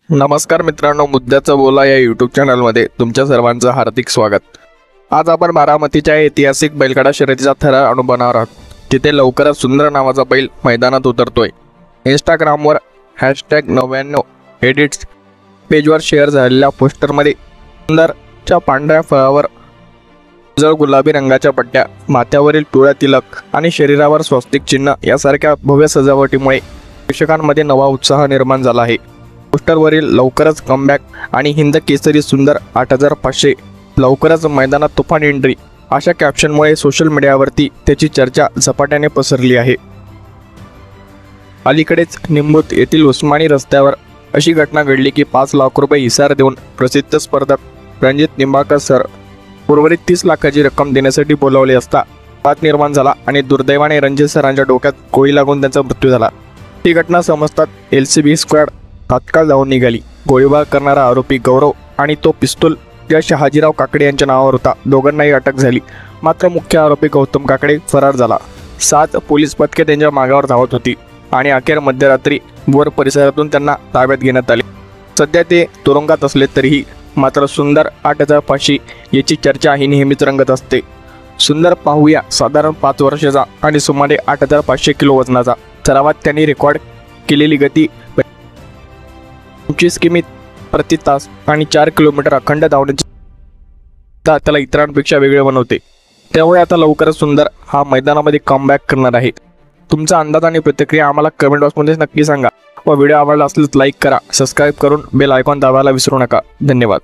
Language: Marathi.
नमस्कार मित्रांनो, मुद्द्याचं बोला या यूट्यूब चॅनलमध्ये तुमच्या सर्वांचं हार्दिक स्वागत। आज आपण बारामतीच्या ऐतिहासिक बैलगाडा शर्यतीचा थरार अनुभवणार आहोत। तिथे लवकरच सुंदर नावाचा बैल मैदानात उतरतोय। इंस्टाग्रामवर #99 एडिट्स पेजवर शेअर झालेल्या पोस्टरमध्ये सुंदरच्या पांढऱ्या फळावर उजळ गुलाबी रंगाच्या पट्ट्या, माथ्यावरील पिवळा तिलक आणि शरीरावर स्वस्तिक चिन्ह यासारख्या भव्य सजावटीमुळे प्रेक्षकांमध्ये नवा उत्साह निर्माण झाला आहे। पोस्टरवरील लवकरच कमबॅक आणि हिंद केसरी सुंदर 8500 लवकरच मैदानात तुफान एंट्री अशा कॅप्शनमुळे सोशल मीडियावरती त्याची चर्चा झपाट्याने पसरली आहे। अलीकडेच निंबूत येथील उस्मानी रस्त्यावर अशी घटना घडली की 5 लाख रुपये इसार देऊन प्रसिद्ध स्पर्धक रणजित निंबाळकर सर उर्वरित 30 लाखाची रक्कम देण्यासाठी बोलावले असता वाद निर्माण झाला आणि दुर्दैवाने रणजित सरांच्या डोक्यात गोळी लागून त्यांचा मृत्यू झाला। ही घटना समजतात LCB स्क्वॉड तात्काळ जाऊन निघाली। गोळीबार करणारा आरोपी गौरव आणि तो पिस्तूल ज्या शहाजीराव काकडे यांच्या नावावर होता, दोघांनाही अटक झाली। मात्र मुख्य आरोपी गौतम काकडे फरार झाला। 7 पोलीस पथके त्यांच्या मागावर धावत होती आणि अखेर मध्यरात्री बोर परिसरातून त्यांना ताब्यात घेण्यात आले। सध्या ते तुरुंगात असले तरीही मात्र सुंदर 8500 याची चर्चा ही नेहमीच रंगत असते। सुंदर पाहूया साधारण 5 वर्षाचा आणि सुमारे 8500 किलो वजनाचा। सरावात त्यांनी रेकॉर्ड केलेली गती 25 किमी प्रति तास आणि 4 किलोमीटर अखंड धावण्याची त्याला इतरांपेक्षा वेगळे बनवते। त्यामुळे आता लवकरच सुंदर हा मैदानामध्ये कमबॅक करणार आहे। तुमचा अंदाज आणि प्रतिक्रिया आम्हाला कमेंट बॉक्समध्ये नक्की सांगा व व्हिडिओ आवडला असल्यास लाईक करा, सबस्क्राईब करून बेल आयकॉन दाबायला विसरू नका। धन्यवाद।